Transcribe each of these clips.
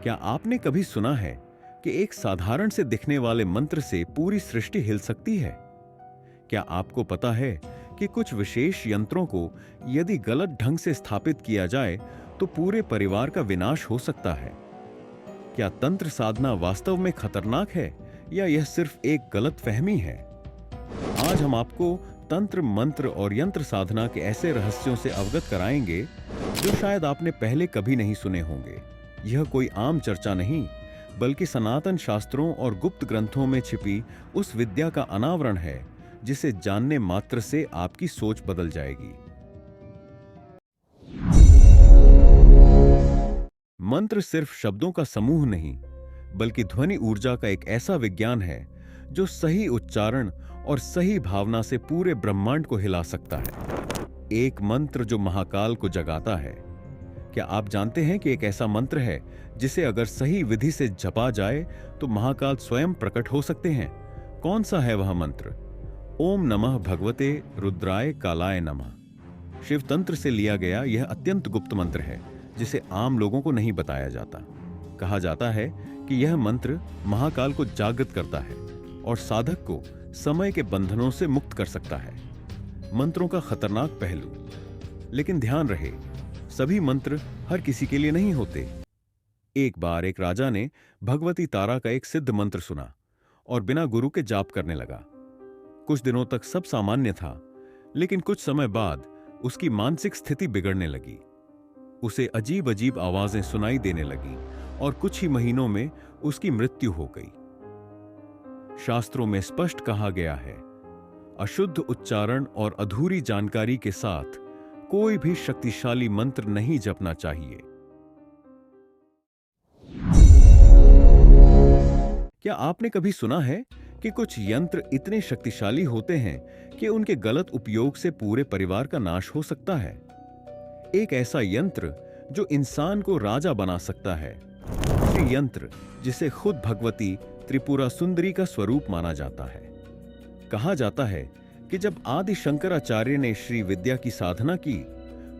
क्या आपने कभी सुना है कि एक साधारण से दिखने वाले मंत्र से पूरी सृष्टि हिल सकती है? क्या आपको पता है कि कुछ विशेष यंत्रों को यदि गलत ढंग से स्थापित किया जाए तो पूरे परिवार का विनाश हो सकता है? क्या तंत्र साधना वास्तव में खतरनाक है या यह सिर्फ एक गलत फहमी है? आज हम आपको तंत्र, मंत्र और यंत्र साधना के ऐसे रहस्यों से अवगत कराएंगे जो शायद आपने पहले कभी नहीं सुने होंगे। यह कोई आम चर्चा नहीं, बल्कि सनातन शास्त्रों और गुप्त ग्रंथों में छिपी उस विद्या का अनावरण है जिसे जानने मात्र से आपकी सोच बदल जाएगी। मंत्र सिर्फ शब्दों का समूह नहीं, बल्कि ध्वनि ऊर्जा का एक ऐसा विज्ञान है जो सही उच्चारण और सही भावना से पूरे ब्रह्मांड को हिला सकता है। एक मंत्र जो महाकाल को जगाता है। क्या आप जानते हैं कि एक ऐसा मंत्र है जिसे अगर सही विधि से जपा जाए तो महाकाल स्वयं प्रकट हो सकते हैं? कौन सा है वह मंत्र? ओम नमः भगवते रुद्राय कालाय नमः। शिव तंत्र से लिया गया यह अत्यंत गुप्त मंत्र है जिसे आम लोगों को नहीं बताया जाता। कहा जाता है कि यह मंत्र महाकाल को जागृत करता है और साधक को समय के बंधनों से मुक्त कर सकता है। मंत्रों का खतरनाक पहलू। लेकिन ध्यान रहे, सभी मंत्र हर किसी के लिए नहीं होते। एक बार एक राजा ने भगवती तारा का एक सिद्ध मंत्र सुना और बिना गुरु के जाप करने लगा। कुछ दिनों तक सब सामान्य था, लेकिन कुछ समय बाद उसकी मानसिक स्थिति बिगड़ने लगी। उसे अजीब अजीब आवाजें सुनाई देने लगी और कुछ ही महीनों में उसकी मृत्यु हो गई। शास्त्रों में स्पष्ट कहा गया है, अशुद्ध उच्चारण और अधूरी जानकारी के साथ कोई भी शक्तिशाली मंत्र नहीं जपना चाहिए। क्या आपने कभी सुना है कि कुछ यंत्र इतने शक्तिशाली होते हैं कि उनके गलत उपयोग से पूरे परिवार का नाश हो सकता है? एक ऐसा यंत्र जो इंसान को राजा बना सकता है, श्री यंत्र, जिसे खुद भगवती त्रिपुरा सुंदरी का स्वरूप माना जाता है। कहा जाता है कि जब आदि शंकराचार्य ने श्री विद्या की साधना की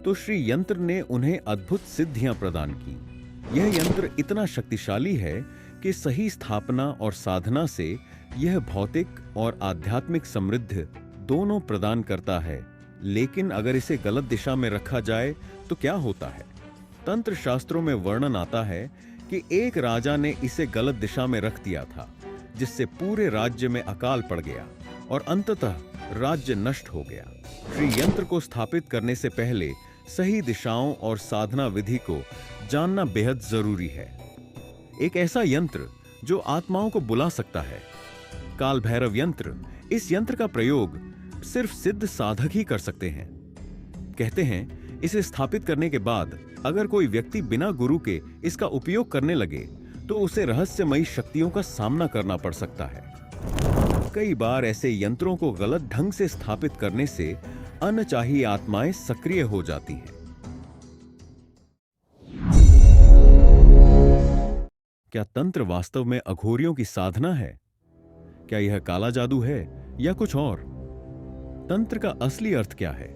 तो श्री यंत्र ने उन्हें अद्भुत सिद्धियां प्रदान की। यह यंत्र इतना शक्तिशाली है कि सही स्थापना और साधना से यह भौतिक और आध्यात्मिक समृद्धि दोनों प्रदान करता है। लेकिन अगर इसे गलत दिशा में रखा जाए तो क्या होता है? तंत्र शास्त्रों में वर्णन आता है कि एक राजा ने इसे गलत दिशा में रख दिया था, जिससे पूरे राज्य में अकाल पड़ गया और अंततः राज्य नष्ट हो गया। श्री यंत्र को स्थापित करने से पहले सही दिशाओं और साधना विधि को जानना बेहद जरूरी है। एक ऐसा यंत्र जो आत्माओं को बुला सकता है, काल भैरव यंत्र। इस यंत्र का प्रयोग सिर्फ सिद्ध साधक ही कर सकते हैं। कहते हैं इसे स्थापित करने के बाद अगर कोई व्यक्ति बिना गुरु के इसका उपयोग करने लगे तो उसे रहस्यमयी शक्तियों का सामना करना पड़ सकता है। कई बार ऐसे यंत्रों को गलत ढंग से स्थापित करने से अनचाही आत्माएं सक्रिय हो जाती हैं। क्या तंत्र वास्तव में अघोरियों की साधना है? क्या यह काला जादू है या कुछ और? तंत्र का असली अर्थ क्या है?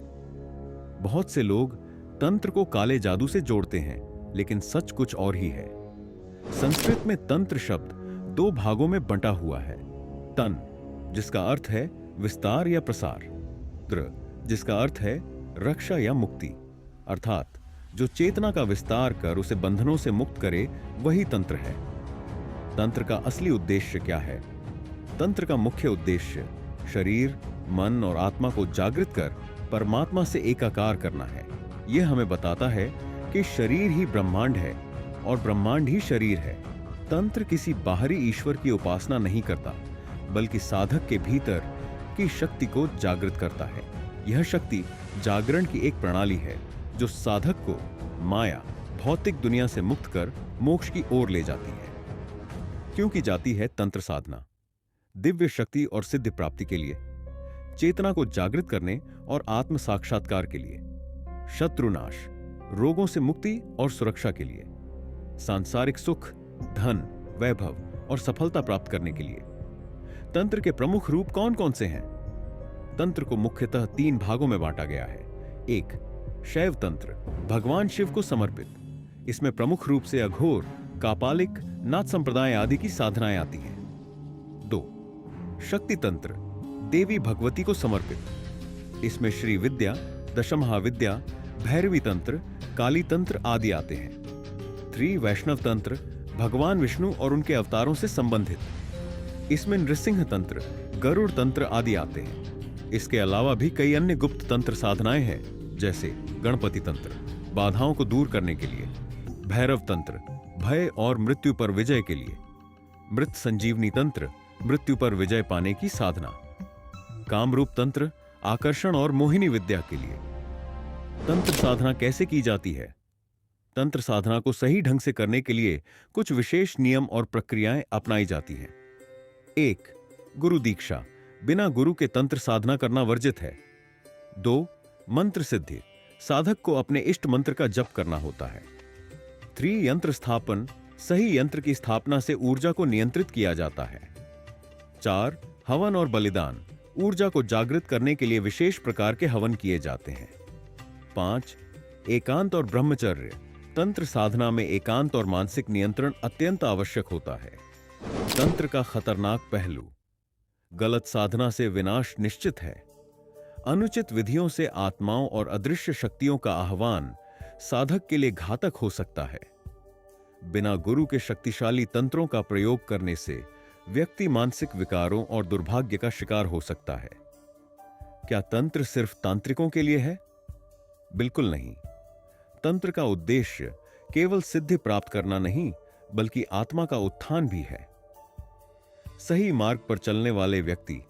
बहुत से लोग तंत्र को काले जादू से जोड़ते हैं, लेकिन सच कुछ और ही है। संस्कृत में तंत्र शब्द दो भागों में बंटा हुआ है। तन, जिसका अर्थ है विस्तार या प्रसार, त्र, जिसका अर्थ है रक्षा या मुक्ति, अर्थात जो चेतना का विस्तार कर उसे बंधनों से मुक्त करे, वही तंत्र है। तंत्र का असली उद्देश्य क्या है? तंत्र का मुख्य उद्देश्य शरीर, मन और आत्मा को जागृत कर परमात्मा से एकाकार करना है। यह हमें बताता है कि शरीर ही ब्रह्मांड है और ब्रह्मांड ही शरीर है। तंत्र किसी बाहरी ईश्वर की उपासना नहीं करता, बल्कि साधक के भीतर की शक्ति को जागृत करता है। यह शक्ति जागरण की एक प्रणाली है जो साधक को माया, भौतिक दुनिया से मुक्त कर मोक्ष की ओर ले जाती है। क्यों की जाती है तंत्र साधना? दिव्य शक्ति और सिद्धि प्राप्ति के लिए, चेतना को जागृत करने और आत्म साक्षात्कार के लिए, शत्रुनाश, रोगों से मुक्ति और सुरक्षा के लिए, सांसारिक सुख, धन, वैभव और सफलता प्राप्त करने के लिए। तंत्र के प्रमुख रूप कौन कौन से हैं? तंत्र को मुख्यतः 3 भागों में बांटा गया है। 1. शैव तंत्र, भगवान शिव को समर्पित। इसमें प्रमुख रूप से अघोर कापालिक, नाथ संप्रदाय आदि की साधनाएं आती हैं। 2. शक्ति तंत्र, देवी भगवती को समर्पित। इसमें श्री विद्या, दशमहाविद्या, भैरवी तंत्र, काली तंत्र आदि आते हैं। 3. वैष्णव तंत्र, भगवान विष्णु और उनके अवतारों से संबंधित। इसमें नृसिंह तंत्र, गरुड़ तंत्र आदि आते हैं। इसके अलावा भी कई अन्य गुप्त तंत्र साधनाएं हैं, जैसे गणपति तंत्र, बाधाओं को दूर करने के लिए, भैरव तंत्र, भय और मृत्यु पर विजय के लिए, मृत संजीवनी तंत्र, मृत्यु पर विजय पाने की साधना, कामरूप तंत्र, आकर्षण और मोहिनी विद्या के लिए। तंत्र साधना कैसे की जाती है? तंत्र साधना को सही ढंग से करने के लिए कुछ विशेष नियम और प्रक्रियाएं अपनाई जाती हैं। 1. गुरु दीक्षा, बिना गुरु के तंत्र साधना करना वर्जित है। 2. मंत्र सिद्धि, साधक को अपने इष्ट मंत्र का जप करना होता है। 3. यंत्र स्थापन, सही यंत्र की स्थापना से ऊर्जा को नियंत्रित किया जाता है। 4. हवन और बलिदान, ऊर्जा को जागृत करने के लिए विशेष प्रकार के हवन किए जाते हैं। 5. एकांत और ब्रह्मचर्य, तंत्र साधना में एकांत और मानसिक नियंत्रण अत्यंत आवश्यक होता है। तंत्र का खतरनाक पहलू, गलत साधना से विनाश निश्चित है। अनुचित विधियों से आत्माओं और अदृश्य शक्तियों का आह्वान साधक के लिए घातक हो सकता है। बिना गुरु के शक्तिशाली तंत्रों का प्रयोग करने से व्यक्ति मानसिक विकारों और दुर्भाग्य का शिकार हो सकता है। क्या तंत्र सिर्फ तांत्रिकों के लिए है? बिल्कुल नहीं। तंत्र का उद्देश्य केवल सिद्धि प्राप्त करना नहीं, बल्कि आत्मा का उत्थान भी है। सही मार्ग पर चलने वाले व्यक्ति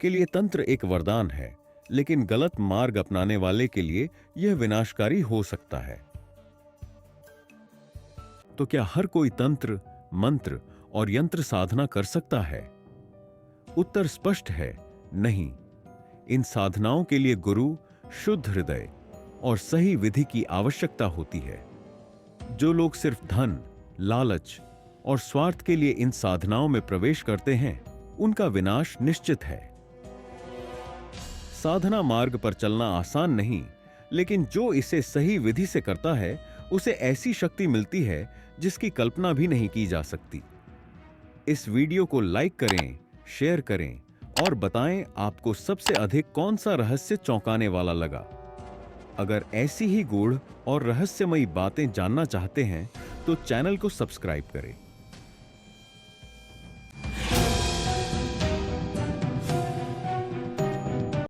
के लिए तंत्र एक वरदान है, लेकिन गलत मार्ग अपनाने वाले के लिए यह विनाशकारी हो सकता है। तो क्या हर कोई तंत्र, मंत्र और यंत्र साधना कर सकता है? उत्तर स्पष्ट है, नहीं। इन साधनाओं के लिए गुरु, शुद्ध हृदय और सही विधि की आवश्यकता होती है। जो लोग सिर्फ धन, लालच और स्वार्थ के लिए इन साधनाओं में प्रवेश करते हैं, उनका विनाश निश्चित है। साधना मार्ग पर चलना आसान नहीं, लेकिन जो इसे सही विधि से करता है, उसे ऐसी शक्ति मिलती है जिसकी कल्पना भी नहीं की जा सकती। इस वीडियो को लाइक करें, शेयर करें और बताएं आपको सबसे अधिक कौन सा रहस्य चौंकाने वाला लगा। अगर ऐसी ही गूढ़ और रहस्यमयी बातें जानना चाहते हैं तो चैनल को सब्सक्राइब करें।